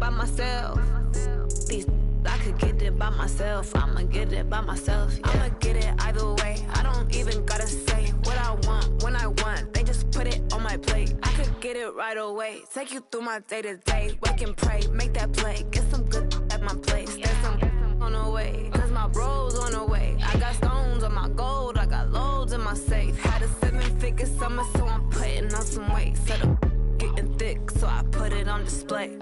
by myself. These I could get it by myself. I'ma get it by myself. Yeah. I'ma get it either way. I don't even gotta say what I want when I want. They just put it on my plate. I could get it right away. Take you through my day to day. Wake and pray, make that play. Get some good at my place. There's some on the way, cause my bros on the way. I got stones on my gold. I got loads in my safe. Had a 7-figure summer, so I'm putting on some weight. Set up getting thick, so I put it on display.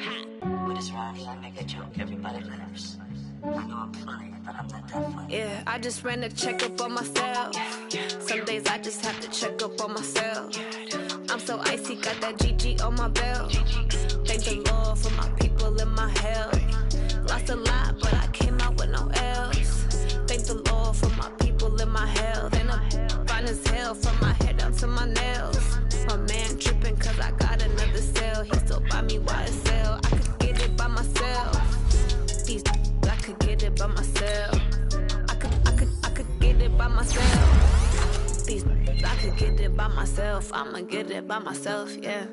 With this rhyme, I make a joke, everybody laughs. I know I'm funny, but I'm not that funny. Yeah, I just ran a checkup on myself. Some days I just have to check up on myself. I'm so icy, got that GG on my belt. Thank the Lord for my people in my health. Lost a lot, but I came out with no else. Thank the Lord for my people in my health. And I'm fine as hell from my head down to my nails. My man tripping cause I got another sale. He still buy me YSL. I could get it by myself. These I could get it by myself. I could get it by myself. These I could get it by myself. I'ma get it by myself, yeah.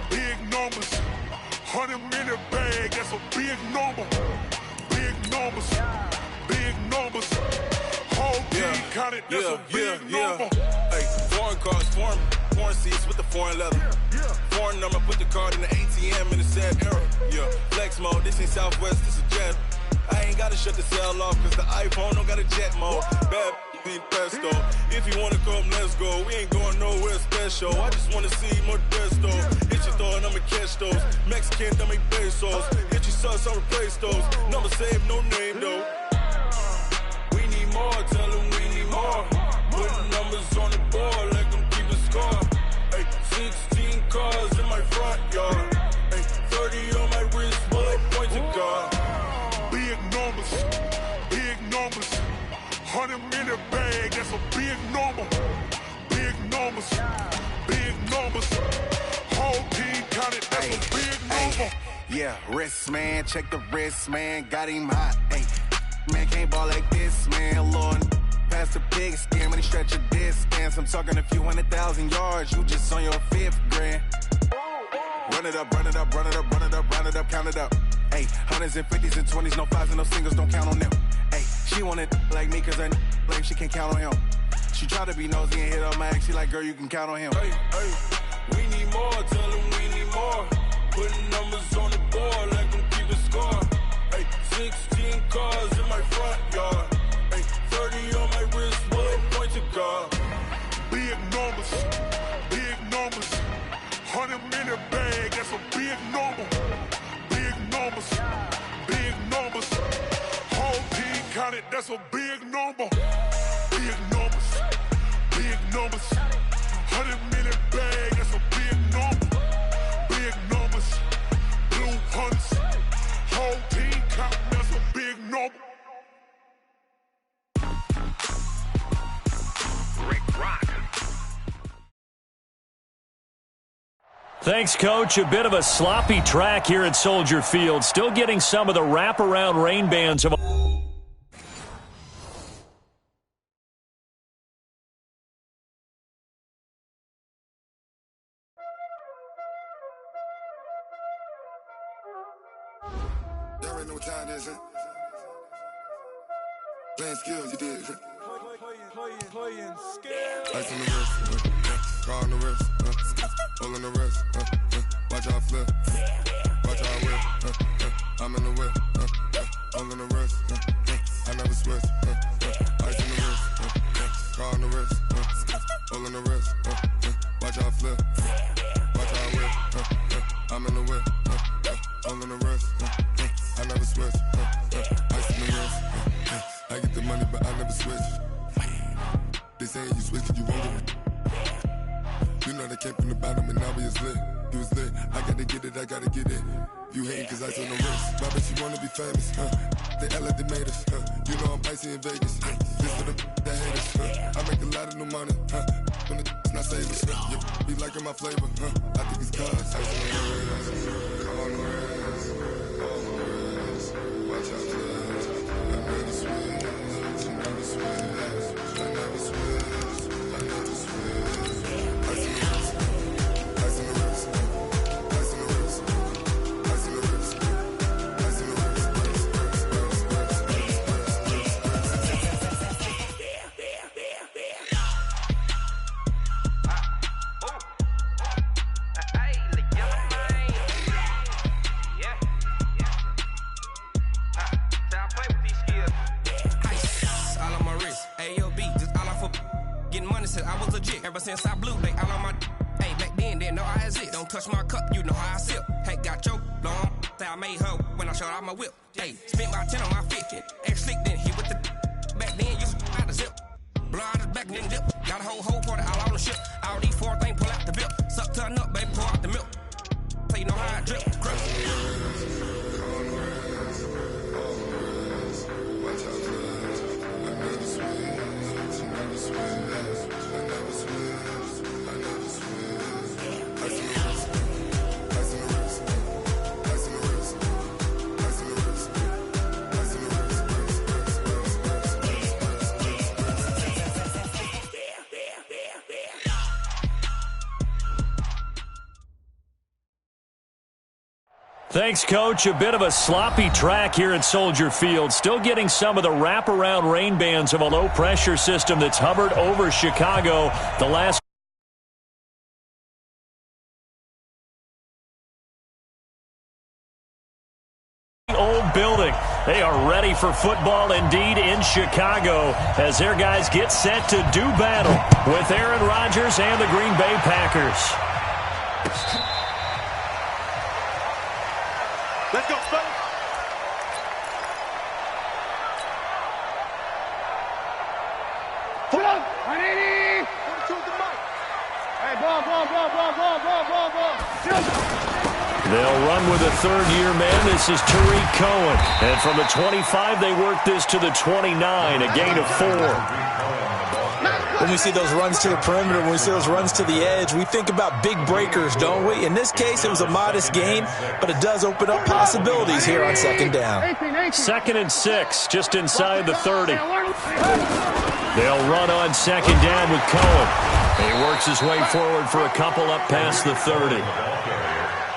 Big numbers, 100-minute bag, that's a big number. Big numbers, whole counted, that's a big number. Hey, foreign cars, foreign seats with the foreign leather. Foreign number, put the card in the ATM in the sad era. Yeah, flex mode, this ain't Southwest, this is Jet. I ain't gotta shut the cell off, cause the iPhone don't got a jet mode. Bad need pesto. If you wanna come, let's go. We ain't going nowhere special. I just wanna see more desto. Hit your thought, I'ma catch those. Mexican, don't make pesos. Hit your sus, I'll replace those. Number saved, no name though. We need more, tell them we need more. Putting numbers on the board, let them keep a score. Hey, 16 cars in my front yard. Hey, 30 on my wrist, bullet point to God. Big numbers, big numbers. 100 minute bag, that's a big number. Big numbers, big numbers. Whole team counted, that's a big number. Yeah, wrist man, check the wrist man, got him hot. Ay, man can't ball like this, man. Lord, past the pig skin when he stretch a distance. I'm talking a few 100,000 yards, you just on your 5th grand. Run it up, run it up, run it up, run it up, run it up, count it up. Ay, hundreds and 50s and 20s, no 5s and no singles, don't count on them. Ay, she wanted like me cause her blame, she can't count on him. She tried to be nosy and hit on my ex, she like, girl, you can count on him. Hey, we need more, tell them we need more. Putting numbers on the board, let them keep a score. Hey, 16 cars in my front yard. Hey, 30 on my wrist, bullet point to God. Big numbers, big numbers. 100 minute bag, that's a big number. Big numbers, big numbers. Whole team counted, that's a big number. Big numbers, big numbers. 100 minute bag, that's a big number. Big numbers, blue hunts. Whole team counting, that's a big number. Rick Rock. Thanks, Coach. A bit of a sloppy track here at Soldier Field. Still getting some of the wraparound rain bands of... Y'all already know what time it is, huh? Playing skills, you did. Playing skills. Ice on the wrist, car on the wrist, hole in the wrist, watch how I flip, watch how I whip, I'm in the whip, hole in the wrist, I never switch, ice on the wrist, car on the wrist, hole in the wrist, watch how I flip, watch how I whip, I'm in the whip, hole in the wrist, I never switch, ice on the wrist, I get the money but I never switch. They saying you switch cause you won't get it. You know they came from the bottom and now we is lit. You was lit, I gotta get it, I gotta get it. You hating cause ice on the wrist. I bet you wanna be famous, They act like they made us, You know I'm icy in Vegas, This for the that hate us, I make a lot of new money, When the not savers, You be liking my flavor, I think it's cause ice on the wrist, on the wrist, on the wrist. Watch out, cuz I never switch, I never switch. Ever since I blew, they all on my hey, back then, didn't know I exist. Don't touch my cup, you know how I sip. Hey, got your long, say I made her when I showed out my whip. Hey, spent my 10 on my 50. Ex-slick, then hit with the back then, used to out the zip. Blow out his back, then dip. Got a whole party all on the ship. All these 4 things, pull out the bip. Suck, turn up, baby, pour out the milk. So you know how I drip. Grip. Thanks, Coach. A bit of a sloppy track here at Soldier Field. Still getting some of the wraparound rain bands of a low-pressure system that's hovered over Chicago the last old building. They are ready for football indeed in Chicago as their guys get set to do battle with Aaron Rodgers and the Green Bay Packers. Let's go, fellas. Pull up. 180. 42 at the mic. Hey, ball. They'll run with a third-year man. This is Tariq Cohen. And from the 25, they work this to the 29, a gain of 4. When we see those runs to the perimeter, when we see those runs to the edge, we think about big breakers, don't we? In this case, it was a modest gain, but it does open up possibilities here on second down. 2nd and 6, just inside the 30. They'll run on second down with Cohen. He works his way forward for a couple up past the 30.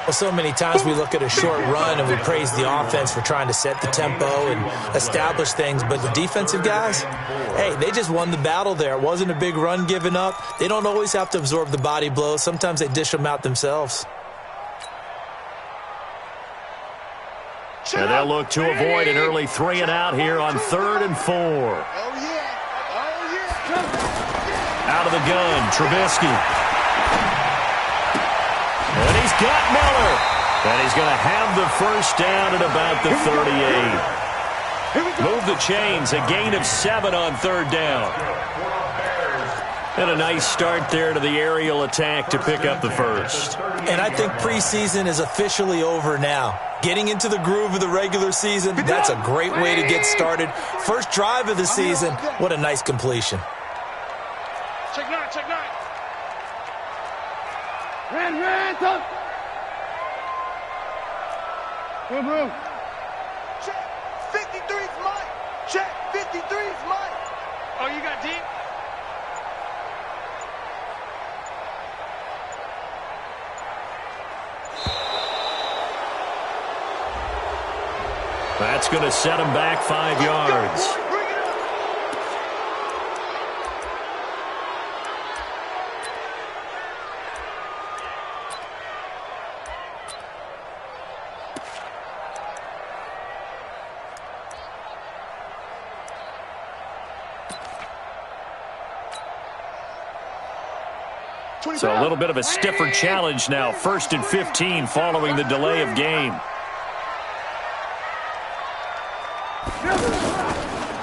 Well, so many times we look at a short run and we praise the offense for trying to set the tempo and establish things, but the defensive guys, hey, they just won the battle there. It wasn't a big run given up. They don't always have to absorb the body blows. Sometimes they dish them out themselves. And they'll look to avoid an early 3 and out here on 3rd and 4. Out of the gun, Trubisky. And he's got Miller. And he's going to have the first down at about the 38. Move the chains, a gain of 7 on 3rd down. And a nice start there to the aerial attack to pick up the first. And I think preseason is officially over now. Getting into the groove of the regular season, that's a great way to get started. First drive of the season, what a nice completion. Check 9. Ran, up. Move. Check, 53's mine. Check, 53's mine. Oh, you got deep? That's going to set him back 5 yards. So a little bit of a stiffer challenge now. 1st and 15 following the delay of game.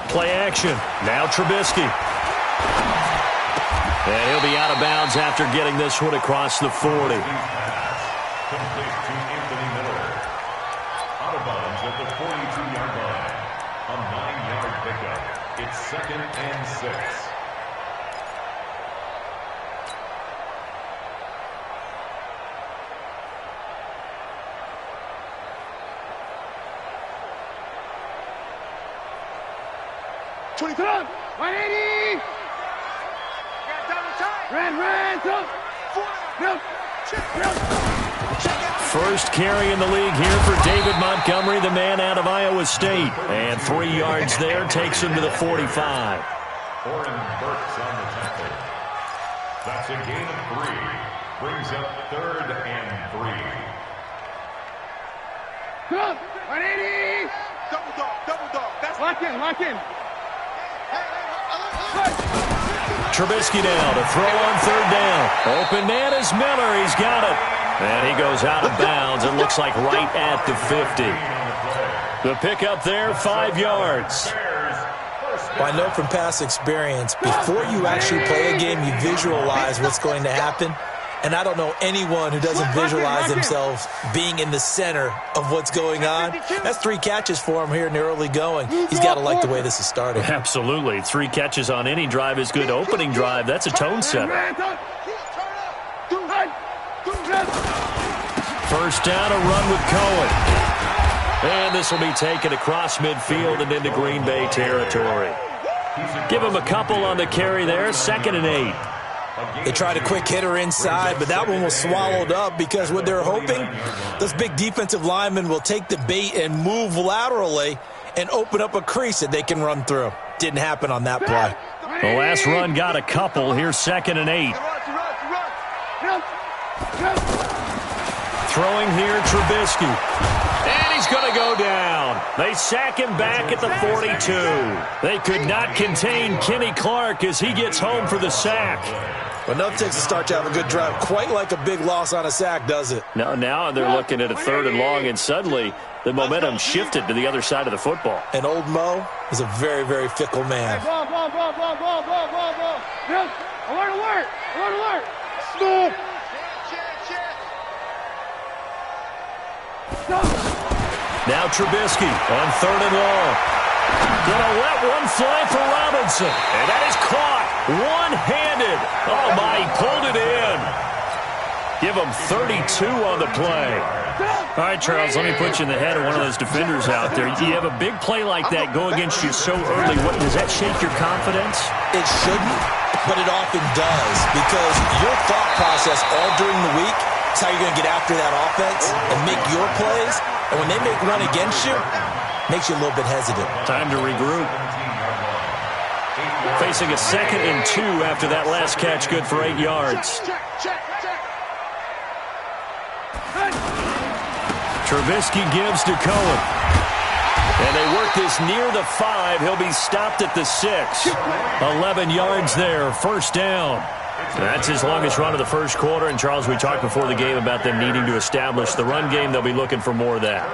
Play action. Now Trubisky. And he'll be out of bounds after getting this one across the 40. Complete to Anthony Miller. Out of bounds at the 42-yard line. A 9-yard pickup. It's 2nd and 6. Ran, First carry in the league here for David Montgomery, the man out of Iowa State. And 3 yards there takes him to the 45. Oren Burks on the tackle. That's a gain of 3. Brings up 3rd and 3. Come, 180. Double dog. That's lock in. Trubisky now to throw on 3rd down. Open man is Miller. He's got it. And he goes out of bounds. It looks like right at the 50. The pickup there, 5 yards. Well, I know from past experience, before you actually play a game, you visualize what's going to happen. And I don't know anyone who doesn't visualize themselves being in the center of what's going on. That's 3 catches for him here in the early going. He's got to like the way this is starting. Absolutely. 3 catches on any drive is good. Opening drive, that's a tone setter. First down, a run with Cohen. And this will be taken across midfield and into Green Bay territory. Give him a couple on the carry there. 2nd and 8. They tried a quick hitter inside, but that one was swallowed up because what they're hoping, those big defensive linemen will take the bait and move laterally and open up a crease that they can run through. Didn't happen on that play. The last run got a couple. Here's 2nd and 8. Throwing here, Trubisky. And he's going to go down. They sack him back at the 42. They could not contain Kenny Clark as he gets home for the sack. Well, nothing takes a start to have a good drive. Quite like a big loss on a sack, does it? No, now they're looking at a 3rd and long, and suddenly the momentum shifted to the other side of the football. And old Mo is a very, very fickle man. Ball. Alert. Stop. Now Trubisky on 3rd and long. Gonna let one fly for Robinson. And that is caught one-handed. Oh, my, he pulled it in. Give him 32 on the play. All right, Charles, let me put you in the head of one of those defenders out there. You have a big play like that go against you so early. What, does that shake your confidence? It shouldn't, but it often does, because your thought process all during the week is how you're going to get after that offense and make your plays. And when they make one against you, it makes you a little bit hesitant. Time to regroup. Facing a 2nd and 2 after that last catch, good for 8 yards. Trubisky gives to Cohen. And they work this near the 5. He'll be stopped at the 6. 11 yards there, 1st down. That's his longest run of the first quarter. And, Charles, we talked before the game about them needing to establish the run game. They'll be looking for more of that.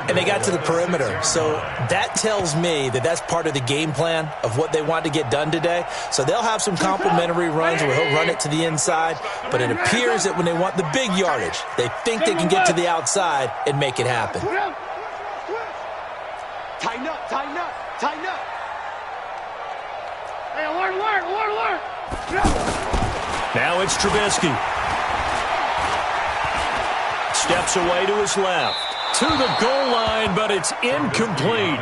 And they got to the perimeter. So that tells me that that's part of the game plan of what they want to get done today. So they'll have some complimentary runs where he'll run it to the inside. But it appears that when they want the big yardage, they think they can get to the outside and make it happen. Tighten up. Hey, alert. Now it's Trubisky. Steps away to his left. To the goal line, but it's incomplete.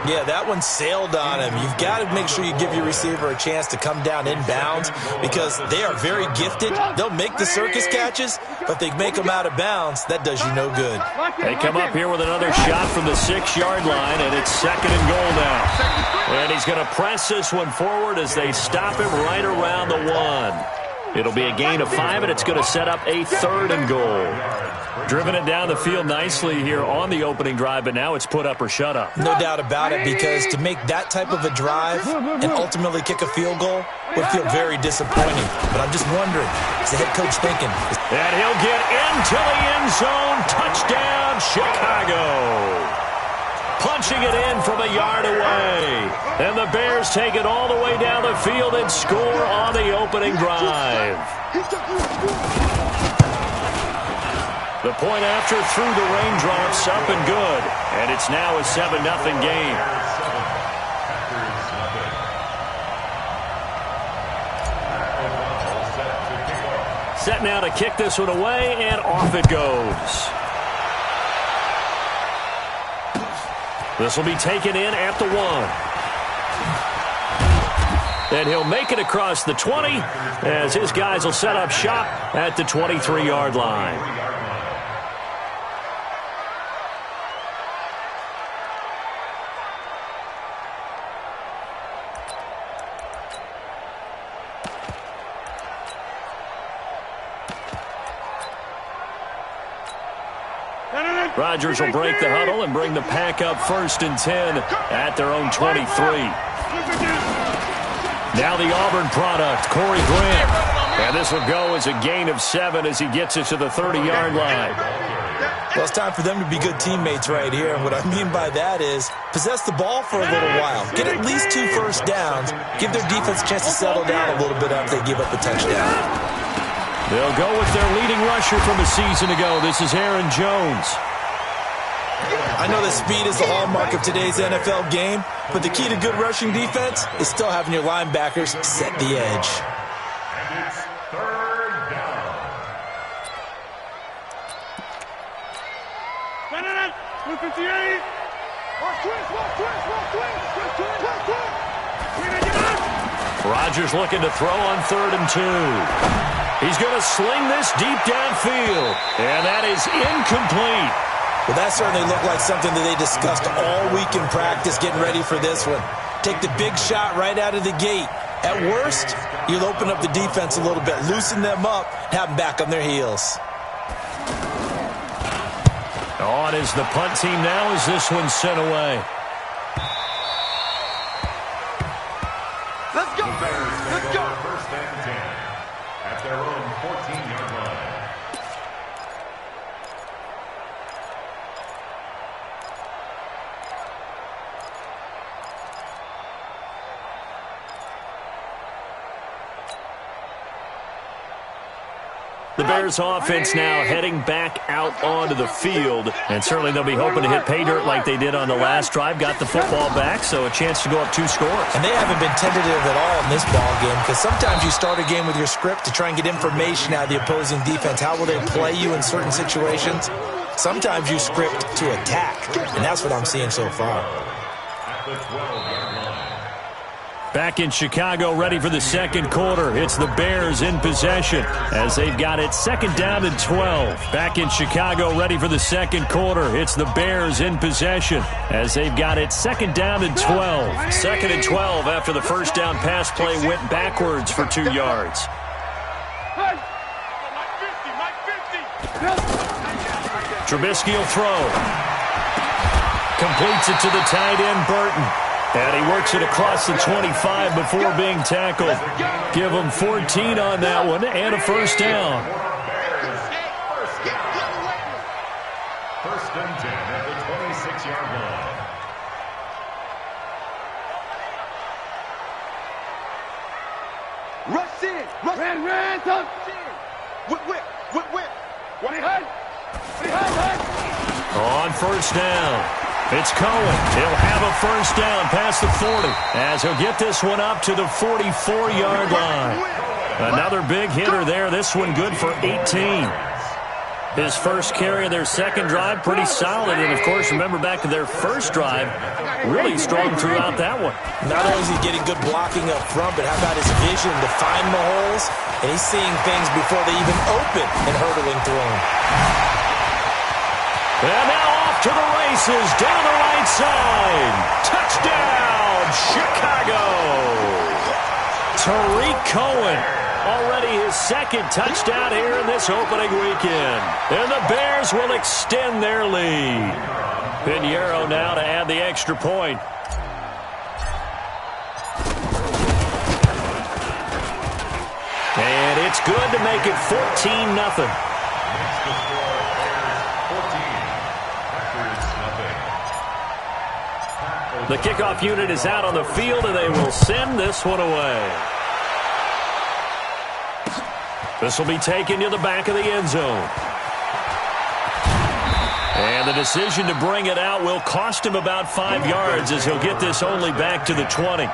Yeah, that one sailed on him. You've got to make sure you give your receiver a chance to come down inbounds because they are very gifted. They'll make the circus catches, but if they make them out of bounds, that does you no good. They come up here with another shot from the 6-yard line, and it's 2nd and goal now. And he's going to press this one forward as they stop him right around the 1. It'll be a gain of 5, and it's going to set up a 3rd and goal. Driven it down the field nicely here on the opening drive, but now it's put up or shut up. No doubt about it, because to make that type of a drive and ultimately kick a field goal would feel very disappointing. But I'm just wondering, is the head coach thinking? And he'll get into the end zone. Touchdown, Chicago. Punching it in from a yard away. And the Bears take it all the way down the field and score on the opening drive. The point after through the raindrops, up and good. And it's now a 7-0 game. Set now to kick this one away, and off it goes. This will be taken in at the 1. And he'll make it across the 20 as his guys will set up shop at the 23-yard line. Rodgers will break the huddle and bring the pack up 1st and 10 at their own 23. Now the Auburn product, Corey Grant. And this will go as a gain of 7 as he gets it to the 30-yard line. Well, it's time for them to be good teammates right here. And what I mean by that is possess the ball for a little while. Get at least 2 first downs. Give their defense a chance to settle down a little bit after they give up a touchdown. They'll go with their leading rusher from a season ago. This is Aaron Jones. I know that speed is the hallmark of today's NFL game, but the key to good rushing defense is still having your linebackers set the edge. And it's 3rd down. Rodgers looking to throw on 3rd and 2. He's going to sling this deep downfield, and that is incomplete. Well, that certainly looked like something that they discussed all week in practice, getting ready for this one. Take the big shot right out of the gate. At worst, you'll open up the defense a little bit, loosen them up, have them back on their heels. On is the punt team now as this one's sent away. Let's go! Let's go! First and 10 at their own 14-yard line. The Bears offense now heading back out onto the field, and certainly they'll be hoping to hit pay dirt like they did on the last drive. Got the football back, so a chance to go up 2 scores. And they haven't been tentative at all in this ball game, because sometimes you start a game with your script to try and get information out of the opposing defense. How will they play you in certain situations? Sometimes you script to attack, and that's what I'm seeing so far. At the 12-yard line. Back in Chicago, ready for the second quarter. It's the Bears in possession as they've got it 2nd down and 12. Back in Chicago, ready for the second quarter. It's the Bears in possession as they've got it 2nd down and 12. 2nd and 12 after the first down pass play went backwards for 2 yards. Trubisky will throw. Completes it to the tight end, Burton. And he works it across the 25 before being tackled. Give him 14 on that one and a first down. First and 10 at the 26-yard line. Rush in! Ran, touch! Whip! What he had? On first down. It's Cohen. He'll have a first down past the 40 as he'll get this one up to the 44-yard line. Another big hitter there. This one good for 18. His first carry of their second drive, pretty solid. And, of course, remember back to their first drive, really strong throughout that one. Not only is he getting good blocking up front, but how about his vision to find the holes? And he's seeing things before they even open and hurdling through them. And now off to the races, down the right side. Touchdown, Chicago. Tariq Cohen, already his second touchdown here in this opening weekend. And the Bears will extend their lead. Pinheiro now to add the extra point. And it's good to make it 14-0. The kickoff unit is out on the field, and they will send this one away. This will be taken to the back of the end zone. And the decision to bring it out will cost him about 5 yards as he'll get this only back to the 20.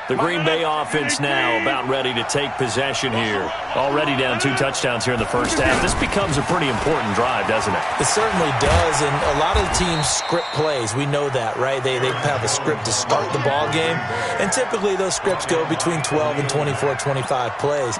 The Green Bay offense now about ready to take possession here. Already down 2 touchdowns here in the first half. This becomes a pretty important drive, doesn't it? It certainly does, and a lot of teams script plays. We know that, right? They have a script to start the ball game, and typically those scripts go between 12 and 24, 25 plays.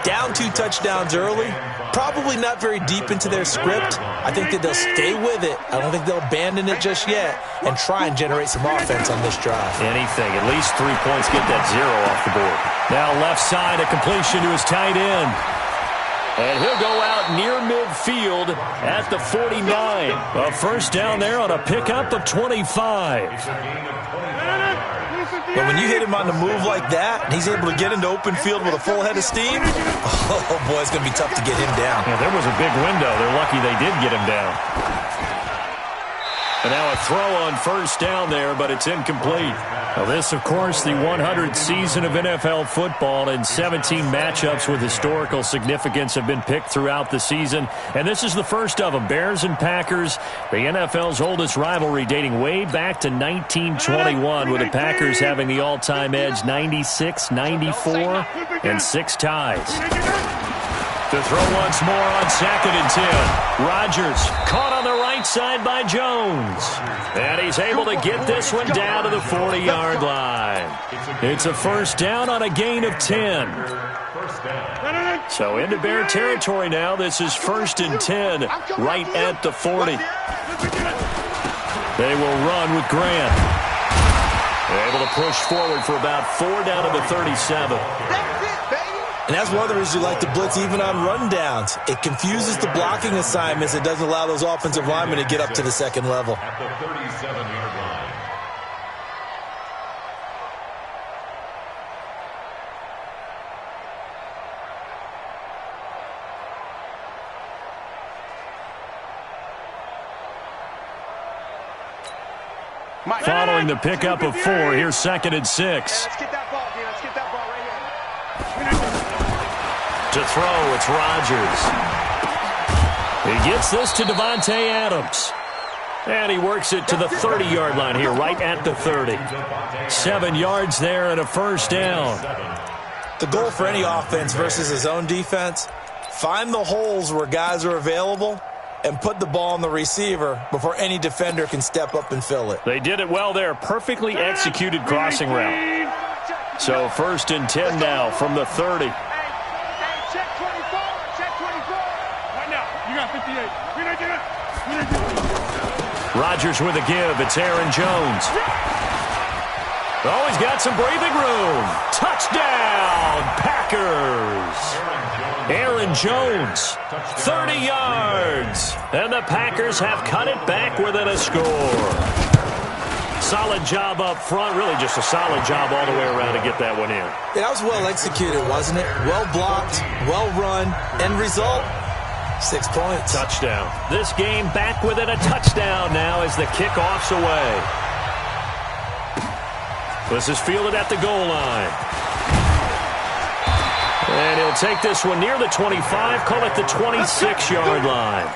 Down 2 touchdowns early, probably not very deep into their script. I think that they'll stay with it. I don't think they'll abandon it just yet and try and generate some offense on this drive. Anything. At least 3 points, get that 0 off the board. Now left side, a completion to his tight end. And he'll go out near midfield at the 49. A first down there on a pickup of 25. But when you hit him on the move like that, and he's able to get into open field with a full head of steam, oh boy, it's going to be tough to get him down. Yeah, there was a big window. They're lucky they did get him down. And now a throw on first down there, but it's incomplete. Now this, of course, the 100th season of NFL football, and 17 matchups with historical significance have been picked throughout the season. And this is the first of them, Bears and Packers, the NFL's oldest rivalry dating way back to 1921, with the Packers having the all-time edge 96, 94, and 6 ties. To throw once more on 2nd and 10. Rodgers caught on the right side by Jones. And he's able to get this one down to the 40-yard line. It's a first down on a gain of 10. So into Bear territory now. This is 1st and 10 right at the 40. They will run with Grant. They're able to push forward for about 4 down to the 37. And that's one of the reasons you like to blitz even on rundowns. It confuses the blocking assignments. It doesn't allow those offensive linemen to get up to the second level. At the 37-yard line. Following the pickup of 4, here's 2nd and 6. Let's get that ball, dude. Let's get that ball right here. To throw, it's Rodgers. He gets this to Devontae Adams. And he works it to the 30-yard line here, right at the 30. 7 yards there and a first down. The goal for any offense versus his own defense, find the holes where guys are available and put the ball on the receiver before any defender can step up and fill it. They did it well there. Perfectly executed crossing route. So 1st and 10 now from the 30. Check 24. Check 24. Right now. You got 58. Rodgers with a give. It's Aaron Jones. Oh, he's got some breathing room. Touchdown, Packers. Aaron Jones, 30 yards. And the Packers have cut it back within a score. Solid job up front. Really just a solid job all the way around to get that one in. Yeah, that was well executed, wasn't it? Well blocked, well run. End result, 6 points. Touchdown. This game back within a touchdown now as the kickoff's away. This is fielded at the goal line. And he'll take this one near the 25, call it the 26-yard line.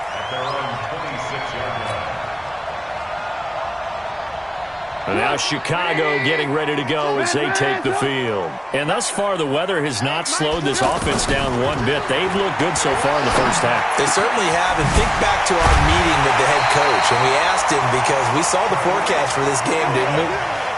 And now Chicago getting ready to go as they take the field. And thus far, the weather has not slowed this offense down one bit. They've looked good so far in the first half. They certainly have. And think back to our meeting with the head coach. And we asked him because we saw the forecast for this game, didn't we?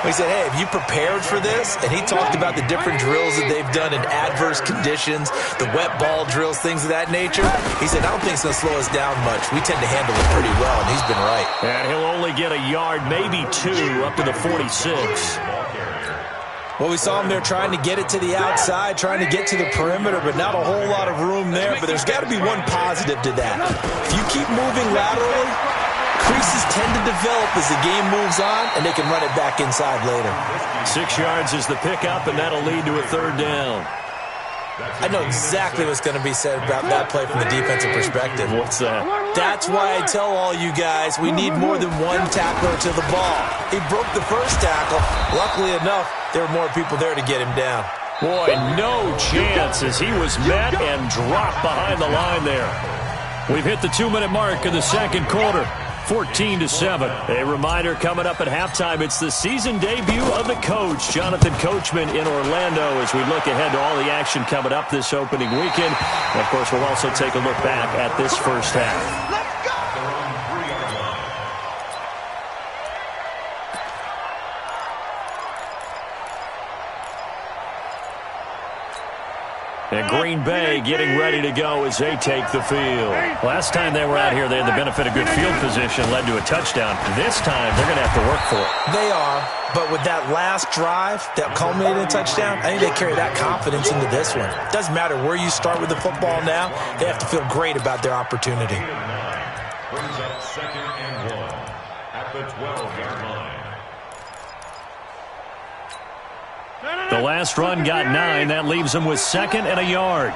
We said, hey, have you prepared for this? And he talked about the different drills that they've done in adverse conditions, the wet ball drills, things of that nature. He said, I don't think it's going to slow us down much. We tend to handle it pretty well, and he's been right. And he'll only get a yard, maybe 2, up to the 46. Well, we saw him there trying to get it to the outside, trying to get to the perimeter, but not a whole lot of room there. But there's got to be one positive to that. If you keep moving laterally, creases tend to develop as the game moves on, and they can run it back inside later. 6 yards is the pickup, and that'll lead to a 3rd down. I know exactly what's going to be said about that play from the defensive perspective. What's that? That's why I tell all you guys we need more than one tackler to the ball. He broke the first tackle. Luckily enough, there were more people there to get him down. Boy, no chance as he was met and dropped behind the line there. We've hit the 2-minute mark of the second quarter. 14-7. A reminder coming up at halftime. It's the season debut of the coach, Jonathan Coachman, in Orlando, as we look ahead to all the action coming up this opening weekend. And of course, we'll also take a look back at this first half. And Green Bay getting ready to go as they take the field. Last time they were out here, they had the benefit of good field position, led to a touchdown. This time, they're going to have to work for it. They are, but with that last drive that culminated in a touchdown, I think they carry that confidence into this one. It doesn't matter where you start with the football now. They have to feel great about their opportunity. Brings up 2nd and 1 at the 12-yard line. The last run got 9. That leaves them with 2nd and a yard.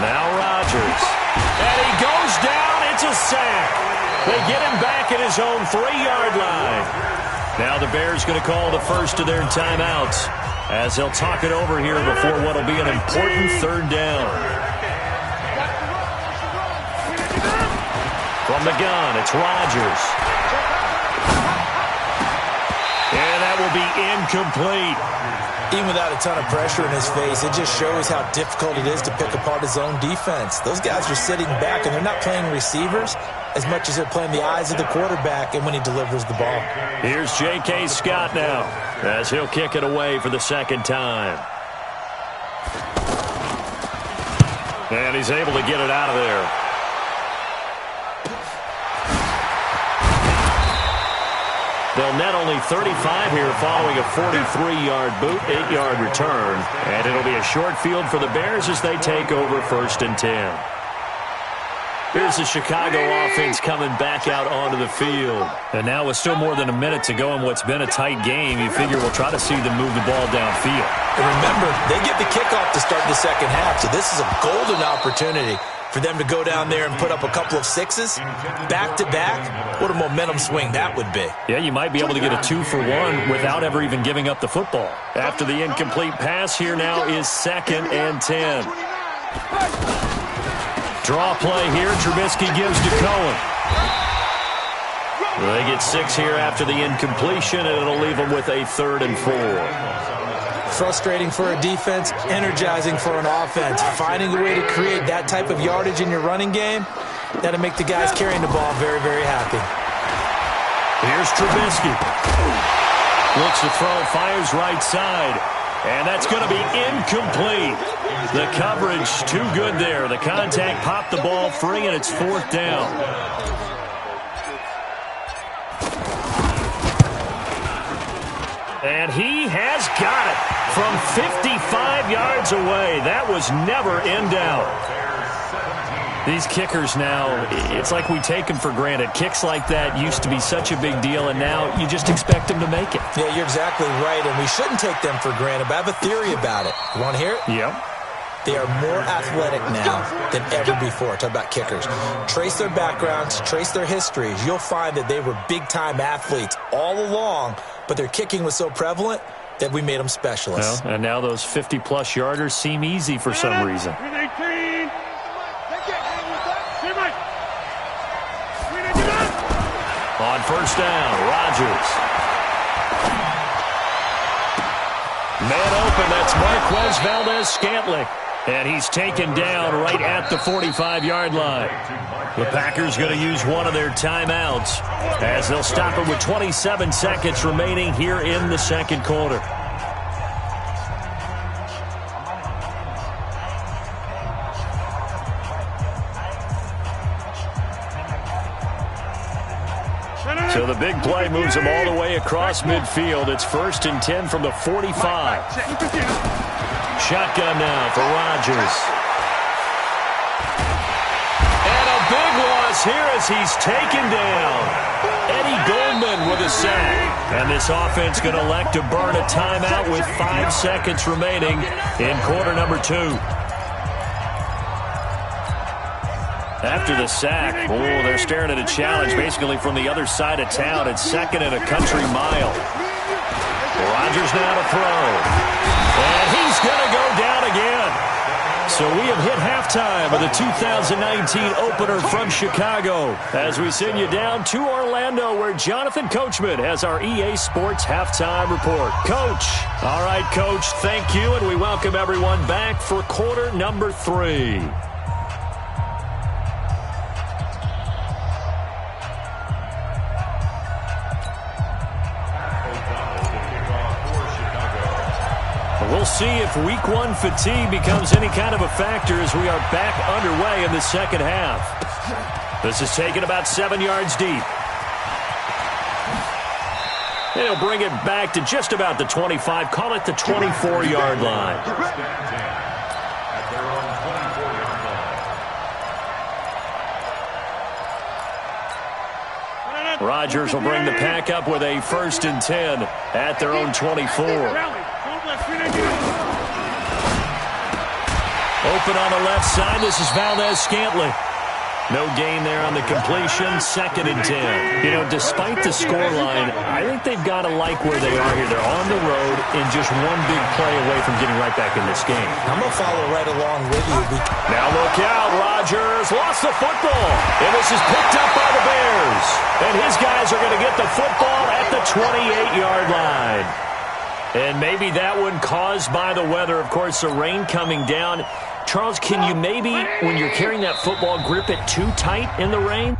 Now Rodgers. And he goes down. It's a sack. They get him back at his own 3-yard line. Now the Bears going to call the first of their timeouts as they'll talk it over here before what will be an important 3rd down. From the gun, it's Rodgers. And that will be incomplete. Even without a ton of pressure in his face, it just shows how difficult it is to pick apart his own defense. Those guys are sitting back, and they're not playing receivers as much as they're playing the eyes of the quarterback and when he delivers the ball. Here's J.K. Scott now as he'll kick it away for the second time. And he's able to get it out of there. They'll net only 35 here following a 43-yard boot, 8-yard return. And it'll be a short field for the Bears as they take over 1st and 10. Here's the Chicago offense coming back out onto the field. And now with still more than a minute to go in what's been a tight game, you figure we'll try to see them move the ball downfield. And remember, they get the kickoff to start the second half, so this is a golden opportunity for them to go down there and put up a couple of sixes back-to-back. What a momentum swing that would be. Yeah, you might be able to get a 2-for-1 without ever even giving up the football. After the incomplete pass, here now is 2nd and 10. Draw play here. Trubisky gives to Cohen. They get 6 here after the incompletion, and it'll leave them with a 3rd and 4. Frustrating for a defense, energizing for an offense. Finding a way to create that type of yardage in your running game, that'll make the guys carrying the ball very, very happy. Here's Trubisky. Looks to throw, fires right side. And that's going to be incomplete. The coverage too good there. The contact popped the ball free, and it's 4th down. And he has got it from 55 yards away. That was never in doubt. These kickers now, it's like we take them for granted. Kicks like that used to be such a big deal, and now you just expect them to make it. Yeah, you're exactly right, and we shouldn't take them for granted, but I have a theory about it. You want to hear it? Yep. They are more athletic now than ever before. Talk about kickers. Trace their backgrounds, trace their histories. You'll find that they were big-time athletes all along, but their kicking was so prevalent that we made them specialists. Well, and now those 50-plus yarders seem easy for some reason. On 1st down, Rodgers. Man open, that's Marquez Valdez-Scantling. And he's taken down right at the 45-yard line. The Packers going to use one of their timeouts as they'll stop it with 27 seconds remaining here in the second quarter. So the big play moves them all the way across midfield. It's 1st and 10 from the 45. Shotgun now for Rodgers. And a big loss here as he's taken down. Eddie Goldman with a sack. And this offense going to elect to burn a timeout with 5 seconds remaining in quarter number 2. After the sack, they're staring at a challenge basically from the other side of town. It's 2nd and a country mile. Rodgers now to throw. And he's going to go down again. So we have hit halftime of the 2019 opener from Chicago as we send you down to Orlando where Jonathan Coachman has our EA Sports halftime report. Coach. All right, Coach, thank you, and we welcome everyone back for quarter number 3. We'll see if week 1 fatigue becomes any kind of a factor as we are back underway in the second half. This is taken about 7 yards deep. They'll bring it back to just about the 25, call it the 24-yard line. Rodgers will bring the pack up with a 1st and 10 at their own 24. Open on the left side. This is Valdez-Scantling. No gain there on the completion. 2nd and 10. You know, despite the scoreline, I think they've got to like where they are here. They're on the road and just one big play away from getting right back in this game. I'm going to follow right along with you. Now look out. Rodgers lost the football. And this is picked up by the Bears. And his guys are going to get the football at the 28-yard line. And maybe that one caused by the weather. Of course, the rain coming down. Charles, can you maybe, when you're carrying that football, grip it too tight in the rain?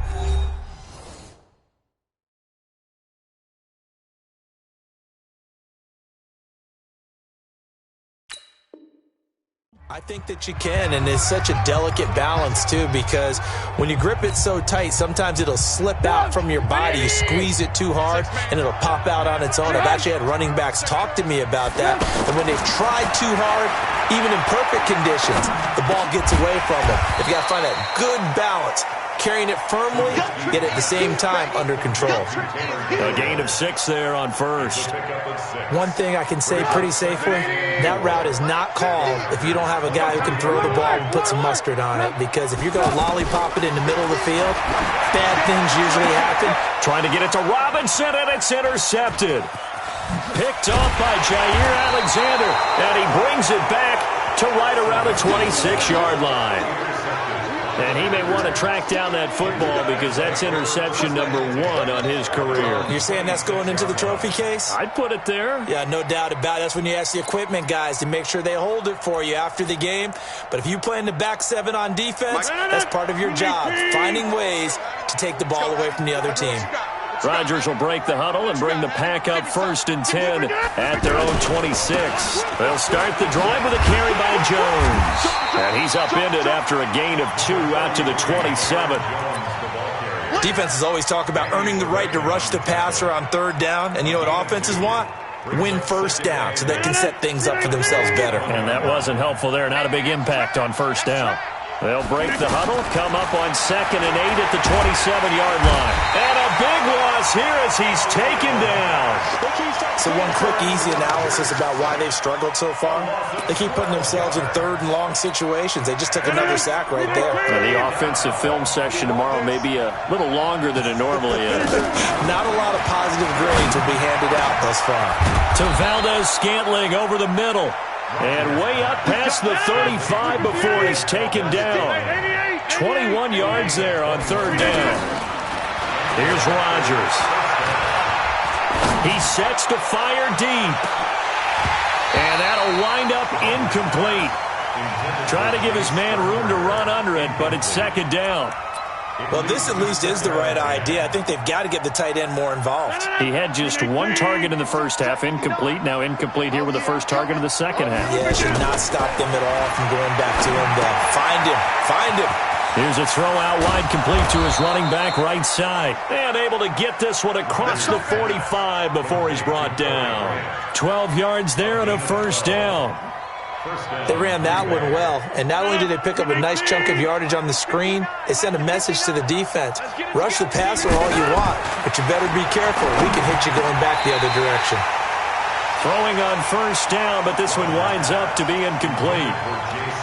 I think that you can, and it's such a delicate balance, too, because when you grip it so tight, sometimes it'll slip out from your body. You squeeze it too hard, and it'll pop out on its own. I've actually had running backs talk to me about that, and when they've tried too hard, even in perfect conditions, the ball gets away from them. If you got to find that good balance, carrying it firmly, yet at the same time under control. A gain of 6 there on first. One thing I can say pretty safely, that route is not called if you don't have a guy who can throw the ball and put some mustard on it, because if you're going to lollipop it in the middle of the field, bad things usually happen. Trying to get it to Robinson, and it's intercepted. Picked off by Jair Alexander, and he brings it back to right around the 26-yard line. And he may want to track down that football because that's interception number 1 on his career. You're saying that's going into the trophy case? I'd put it there. Yeah, no doubt about it. That's when you ask the equipment guys to make sure they hold it for you after the game. But if you play in the back 7 on defense, that's part of your job, finding ways to take the ball away from the other team. Rodgers will break the huddle and bring the pack up 1st and 10 at their own 26. They'll start the drive with a carry by Jones. And he's upended after a gain of 2 out to the 27. Defenses always talk about earning the right to rush the passer on 3rd down. And you know what offenses want? Win 1st down so they can set things up for themselves better. And that wasn't helpful there. Not a big impact on 1st down. They'll break the huddle, come up on 2nd and 8 at the 27-yard line. And a big loss here as he's taken down. So one quick, easy analysis about why they've struggled so far. They keep putting themselves in 3rd and long situations. They just took another sack right there. Now, the offensive film session tomorrow may be a little longer than it normally is. Not a lot of positive grades will be handed out thus far. To Valdez-Scantling over the middle. And way up past the 35 before he's taken down. 21 yards there on 3rd down. Here's Rodgers. He sets to fire deep. And that'll wind up incomplete. Trying to give his man room to run under it, but it's 2nd down. Well, this at least is the right idea. I think they've got to get the tight end more involved. He had just 1 target in the first half, incomplete. Now incomplete here with the first target of the second half. Yeah, it should not stop them at all from going back to him, though. Find him. Here's a throw out wide, complete to his running back right side. And able to get this one across the 45 before he's brought down. 12 yards there and a 1st down. They ran that one well, and not only did they pick up a nice chunk of yardage on the screen, they sent a message to the defense. Rush the passer all you want, but you better be careful. We can hit you going back the other direction. Throwing on 1st down, but this one winds up to be incomplete.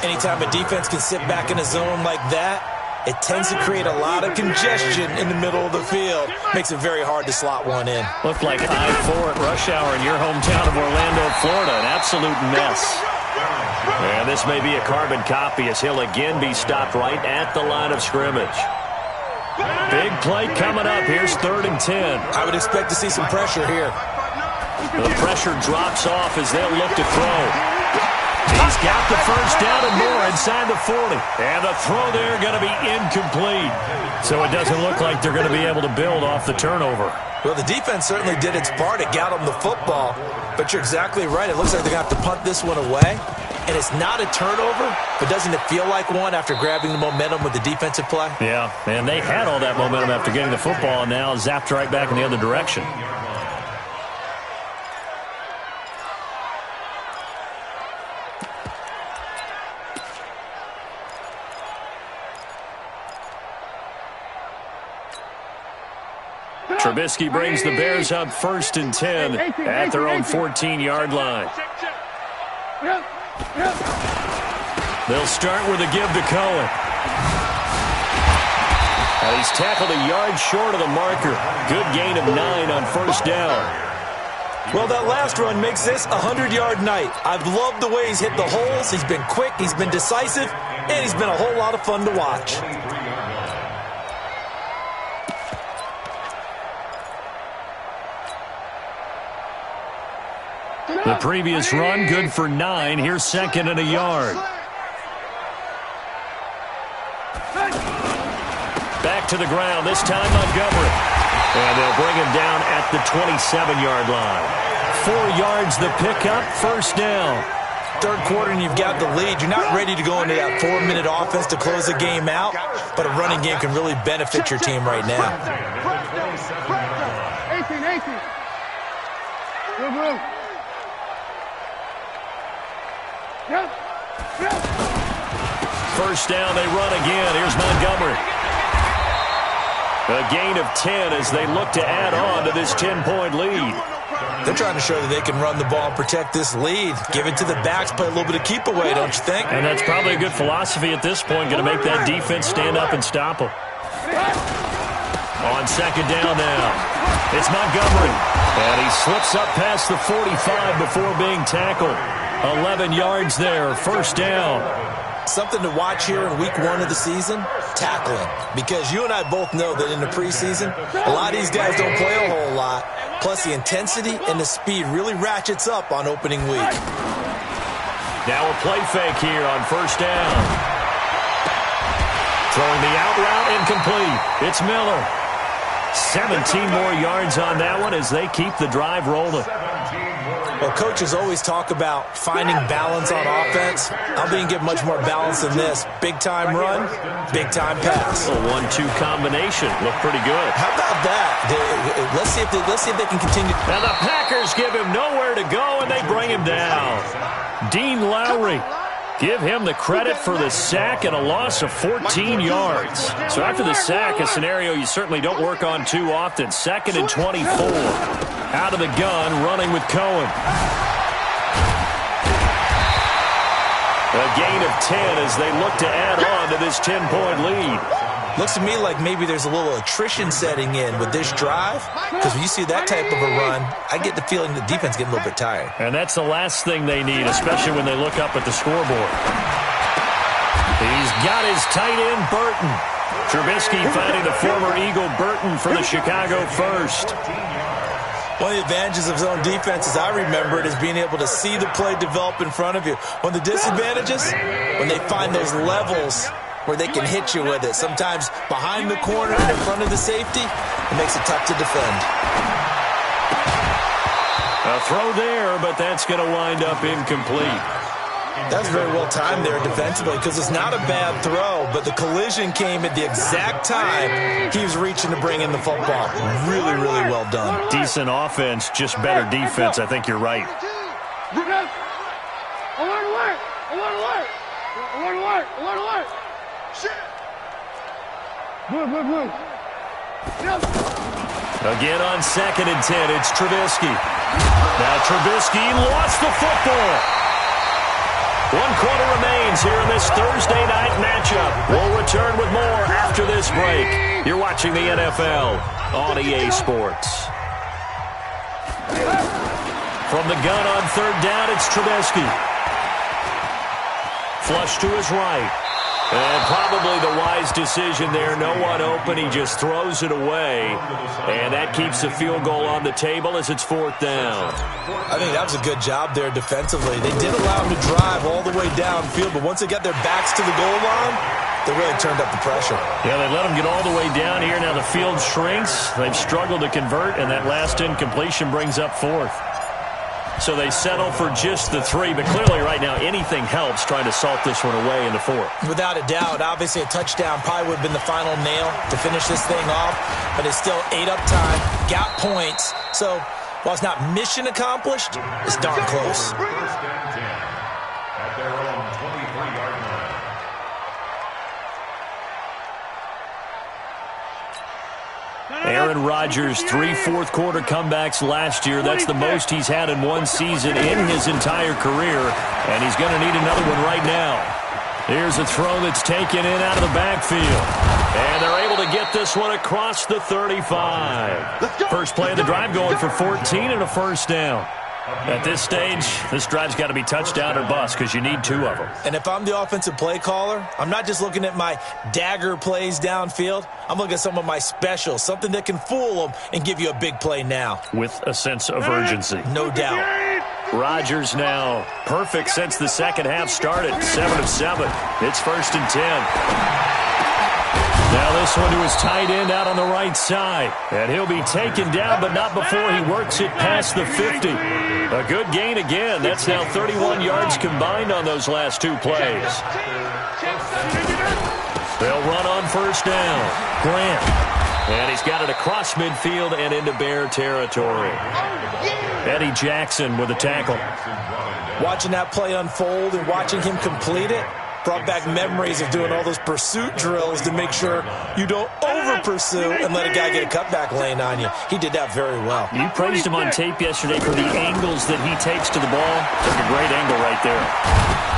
Anytime a defense can sit back in a zone like that, it tends to create a lot of congestion in the middle of the field. Makes it very hard to slot one in. Looked like I-4 at rush hour in your hometown of Orlando, Florida. An absolute mess. And this may be a carbon copy as he'll again be stopped right at the line of scrimmage. Big play coming up. Here's 3rd and 10. I would expect to see some pressure here. The pressure drops off as they'll look to throw. He's got the 1st down and more inside the 40. And the throw there going to be incomplete. So it doesn't look like they're going to be able to build off the turnover. Well, the defense certainly did its part. It got them the football. But you're exactly right. It looks like they're going to have to punt this one away. And it's not a turnover, but doesn't it feel like one after grabbing the momentum with the defensive play? Yeah, and they had all that momentum after getting the football and now zapped right back in the other direction. Trubisky brings the Bears up 1st and 10 at their own 14-yard line. They'll start with a give to Cohen. And he's tackled a yard short of the marker. Good gain of 9 on 1st down. Well, that last run makes this a 100-yard night. I've loved the way he's hit the holes. He's been quick, he's been decisive, and he's been a whole lot of fun to watch. The The previous run, good for 9. Here's second and a yard. Back to the ground, this time Montgomery. And they'll bring him down at the 27-yard line. 4 yards the pickup, first down. Third quarter and you've got the lead. You're not ready to go into that 4-minute offense to close the game out, but a running game can really benefit your team right now. 18. Good. First down, they run again. Here's Montgomery. A gain of 10 as they look to add on to this 10-point lead. They're trying to show that they can run the ball and protect this lead. Give it to the backs, play a little bit of keep away, don't you think? And that's probably a good philosophy at this point, going to make that defense stand up and stop them. On second down now, it's Montgomery. And he slips up past the 45 before being tackled. 11 yards there, first down. Something to watch here in week 1 of the season, tackling. Because you and I both know that in the preseason, a lot of these guys don't play a whole lot. Plus the intensity and the speed really ratchets up on opening week. Now a play fake here on first down. Throwing the out route incomplete. It's Miller. 17 more yards on that one as they keep the drive rolling. Well, coaches always talk about finding balance on offense. I'm being given much more balance than this. Big-time run, big-time pass. A 1-2 combination. Look pretty good. How about that? Let's see if they can continue. Now the Packers give him nowhere to go, and they bring him down. Dean Lowry. Give him the credit for the sack and a loss of 14 yards. So after the sack, a scenario you certainly don't work on too often. 2nd and 24. Out of the gun, running with Cohen. A gain of 10 as they look to add on to this 10-point lead. Looks to me like maybe there's a little attrition setting in with this drive. Because when you see that type of a run, I get the feeling the defense getting a little bit tired. And that's the last thing they need, especially when they look up at the scoreboard. He's got his tight end, Burton. Trubisky finding the former Eagle Burton for the Chicago first. One of the advantages of zone defense, as I remember it, is being able to see the play develop in front of you. One of the disadvantages, when they find those levels where they can hit you with it. Sometimes behind the corner and in front of the safety, it makes it tough to defend. A throw there, but that's going to wind up incomplete. That's very well timed there defensively because it's not a bad throw, but the collision came at the exact time he was reaching to bring in the football. Really, really well done. Decent offense, just better defense. I think you're right. Alert. Move. Again on 2nd and 10, it's Trubisky. Now Trubisky lost the football. 1 quarter remains here in this Thursday night matchup. We'll return with more after this break. You're watching the NFL on EA Sports. From the gun on 3rd down, it's Trubisky. Flush to his right. And probably the wise decision there. No one open. He just throws it away. And that keeps the field goal on the table as it's 4th down. I think that was a good job there defensively. They did allow him to drive all the way downfield, but once they got their backs to the goal line, they really turned up the pressure. Yeah, they let him get all the way down here. Now the field shrinks. They've struggled to convert, and that last incompletion brings up 4th. So they settle for just the 3, but clearly right now anything helps trying to salt this one away into 4th. Without a doubt, obviously a touchdown probably would have been the final nail to finish this thing off, but it's still ate up time, got points. So while it's not mission accomplished, it's darn close. First and 10 at their own 23-yard line. Aaron Rodgers, 3 fourth-quarter comebacks last year. That's the most he's had in one season in his entire career, and he's going to need another one right now. Here's a throw that's taken in out of the backfield, and they're able to get this one across the 35. First play of the drive going for 14 and a first down. At this stage, this drive's got to be touchdown or bust because you need 2 of them. And if I'm the offensive play caller, I'm not just looking at my dagger plays downfield. I'm looking at some of my specials, something that can fool them and give you a big play now. With a sense of urgency. No doubt. Rodgers now perfect since the second half started. 7 of 7. It's 1st and 10. Now this one to his tight end out on the right side. And he'll be taken down, but not before he works it past the 50. A good gain again. That's now 31 yards combined on those last 2 plays. They'll run on 1st down. Grant. And he's got it across midfield and into Bear territory. Eddie Jackson with a tackle. Watching that play unfold and watching him complete it brought back memories of doing all those pursuit drills to make sure you don't over-pursue and let a guy get a cutback lane on you. He did that very well. You praised him on tape yesterday for the angles that he takes to the ball. Took a great angle right there.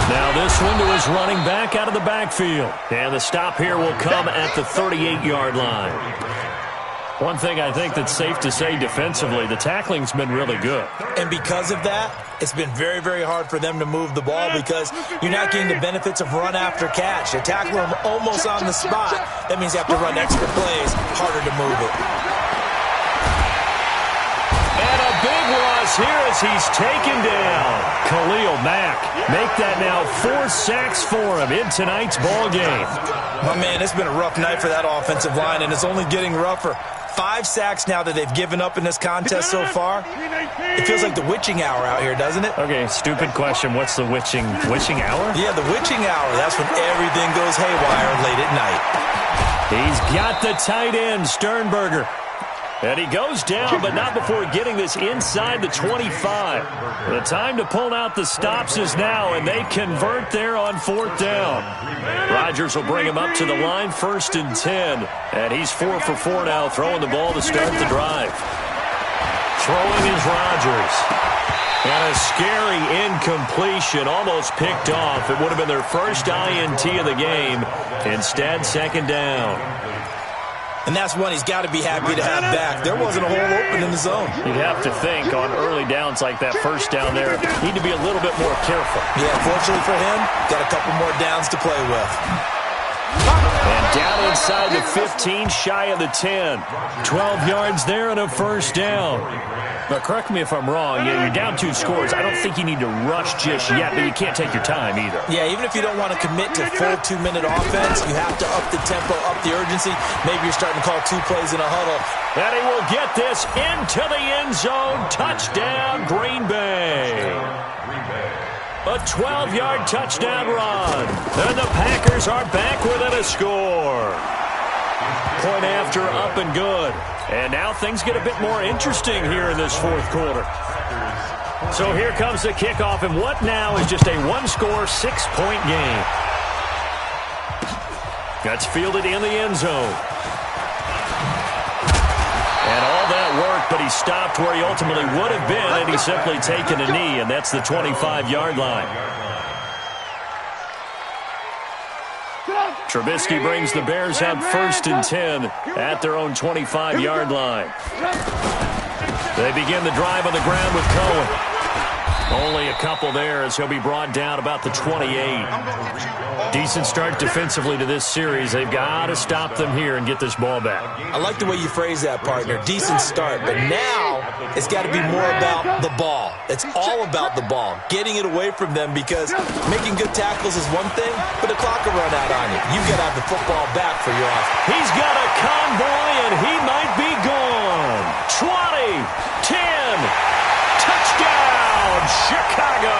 Now this one to his running back out of the backfield. And the stop here will come at the 38-yard line. One thing I think that's safe to say defensively, the tackling's been really good. And because of that, it's been very, very hard for them to move the ball because you're not getting the benefits of run after catch. You tackle them almost on the spot. That means you have to run extra plays, harder to move it. And a big loss here as he's taken down. Khalil Mack make that now 4 sacks for him in tonight's ball game. My man, it's been a rough night for that offensive line, and it's only getting rougher. 5 sacks now that they've given up in this contest so far. It feels like the witching hour out here, doesn't it? Okay, stupid question. What's the witching hour? Yeah, the witching hour. That's when everything goes haywire late at night. He's got the tight end, Sternberger. And he goes down, but not before getting this inside the 25. The time to pull out the stops is now, and they convert there on 4th down. Rodgers will bring him up to the line, 1st and 10. And he's 4 for 4 now, throwing the ball to start the drive. Throwing is Rodgers. And a scary incompletion, almost picked off. It would have been their first INT of the game. Instead, 2nd down. And that's one he's got to be happy to have back. There wasn't a hole open in the zone. You'd have to think on early downs like that 1st down there, need to be a little bit more careful. Yeah, fortunately for him, got a couple more downs to play with. And down inside the 15, shy of the 10. 12 yards there and a 1st down. Now, correct me if I'm wrong. You're down 2 scores. I don't think you need to rush just yet, but you can't take your time either. Yeah, even if you don't want to commit to full 2-minute offense, you have to up the tempo, up the urgency. Maybe you're starting to call 2 plays in a huddle. And he will get this into the end zone. Touchdown, Green Bay. A 12-yard touchdown run. And the Packers are back within a score. Point after, up and good. And now things get a bit more interesting here in this 4th quarter. So here comes the kickoff, and what now is just a 1-score, 6-point game. That's fielded in the end zone. And all that work, but he stopped where he ultimately would have been, and he's simply taken a knee, and that's the 25-yard line. Trubisky brings the Bears up 1st and 10 at their own 25-yard line. They begin the drive on the ground with Cohen. Only a couple there as he'll be brought down about the 28. Decent start defensively to this series. They've got to stop them here and get this ball back. I like the way you phrase that, partner. Decent start, but now it's got to be more about the ball. It's all about the ball, getting it away from them, because making good tackles is one thing, but the clock will run out on you. You've got to have the football back for your offense. He's got a convoy, and he might be gone. 20, 10, touchdown, Chicago.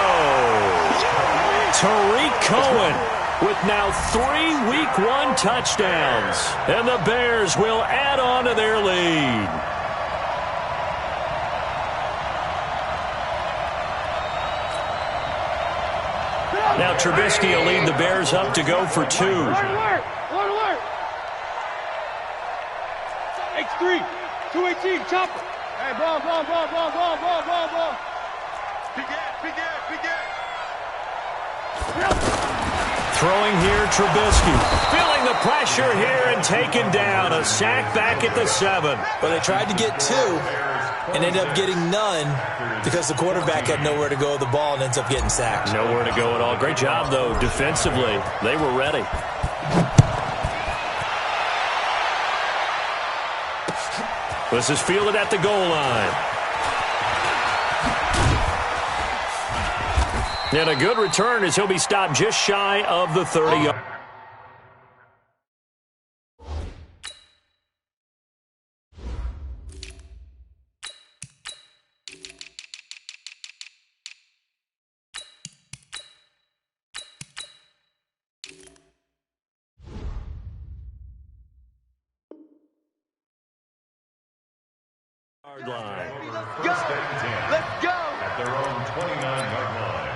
Tariq Cohen with now 3 Week 1 touchdowns. And the Bears will add on to their lead. Now Trubisky will lead the Bears up to go for 2. X3, 218, chopper. Hey, ball. Big gap. Throwing here, Trubisky. Feeling the pressure here and taken down. A sack back at the 7. But they tried to get 2 and ended up getting none because the quarterback had nowhere to go with the ball and ends up getting sacked. Nowhere to go at all. Great job, though, defensively. They were ready. This is fielded at the goal line. And a good return as he'll be stopped just shy of the 30-yard. Line. Let's go! At their own 29-yard line.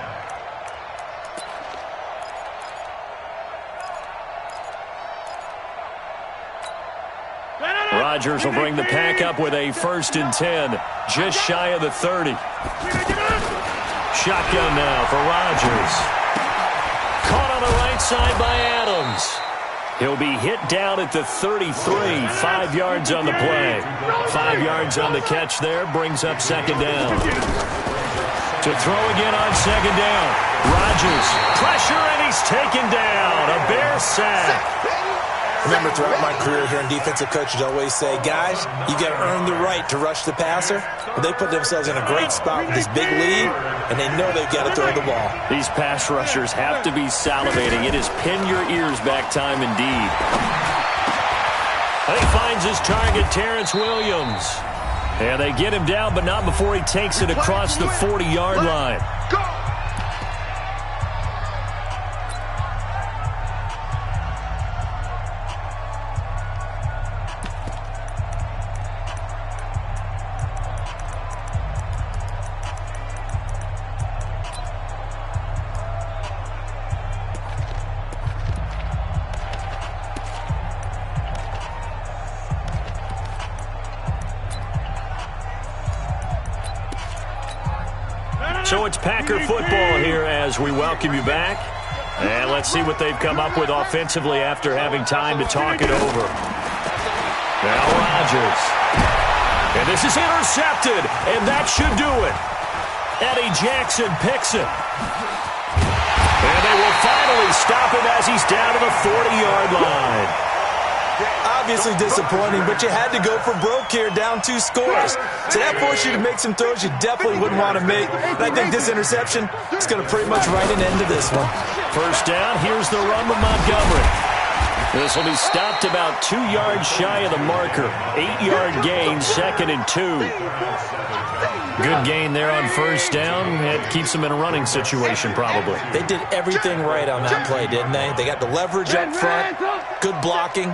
Rodgers will bring the pack up with a 1st and 10, just shy of the 30. Shotgun now for Rodgers. Caught on the right side by Adams. He'll be hit down at the 33, 5 yards on the play. 5 yards on the catch there, brings up 2nd down. To throw again on 2nd down. Rodgers, pressure, and he's taken down. A Bear sack. Remember, throughout my career here in defensive coaches always say, guys, you got to earn the right to rush the passer. But they put themselves in a great spot with this big lead, and they know they've got to throw the ball. These pass rushers have to be salivating. It is pin your ears back time indeed. And he finds his target, Terrence Williams. And they get him down, but not before he takes it across the 40-yard line. So it's Packer football here as we welcome you back. And let's see what they've come up with offensively after having time to talk it over. Now Rodgers. And this is intercepted, and that should do it. Eddie Jackson picks it. And they will finally stop him as he's down to the 40-yard line. Obviously disappointing, but you had to go for broke here, down 2 scores. So that forced you to make some throws you definitely wouldn't want to make. And I think this interception is going to pretty much write an end to this one. 1st down, here's the run with Montgomery. This will be stopped about 2 yards shy of the marker. 8-yard gain, 2nd and 2. Good gain there on 1st down. It keeps them in a running situation, probably. They did everything right on that play, didn't they? They got the leverage up front, good blocking,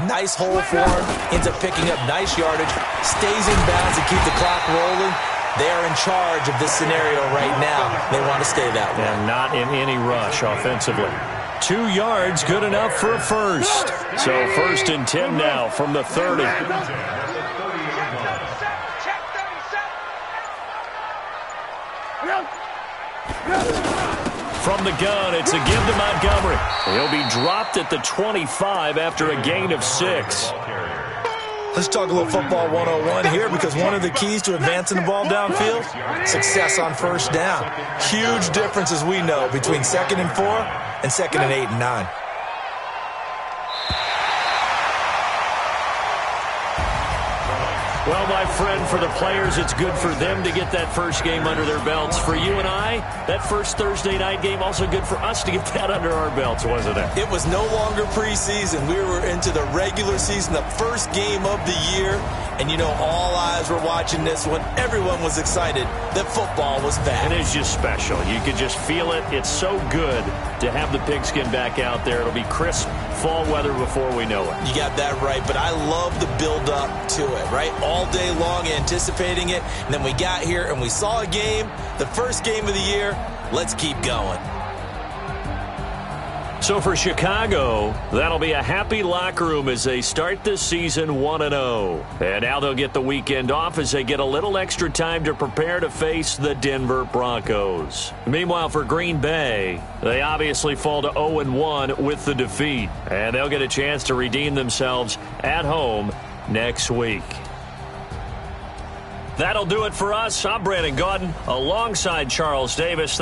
nice hole for him, ends up picking up nice yardage, stays in bounds to keep the clock rolling. They are in charge of this scenario right now. They want to stay that way. And not in any rush offensively. 2 yards, good enough for a first. So 1st and 10 now from the 30. From the gun, it's a give to Montgomery. He'll be dropped at the 25 after a gain of 6. Let's talk a little football 101 here, because one of the keys to advancing the ball downfield, success on 1st down. Huge difference, as we know, between 2nd and 4 and 2nd and 8 and 9. Well, my friend, for the players, it's good for them to get that first game under their belts. For you and I, that first Thursday night game, also good for us to get that under our belts, wasn't it? It was no longer preseason. We were into the regular season, the first game of the year. And, you know, all eyes were watching this one. Everyone was excited that football was back. It is just special. You could just feel it. It's so good to have the pigskin back out there. It'll be crisp fall weather before we know it. You got that right, but I love the build-up to it, right? All day long anticipating it, and then we got here and we saw a game, the first game of the year. Let's keep going. So for Chicago, that'll be a happy locker room as they start this season 1-0. And now they'll get the weekend off as they get a little extra time to prepare to face the Denver Broncos. Meanwhile, for Green Bay, they obviously fall to 0-1 with the defeat. And they'll get a chance to redeem themselves at home next week. That'll do it for us. I'm Brandon Gaudin alongside Charles Davis.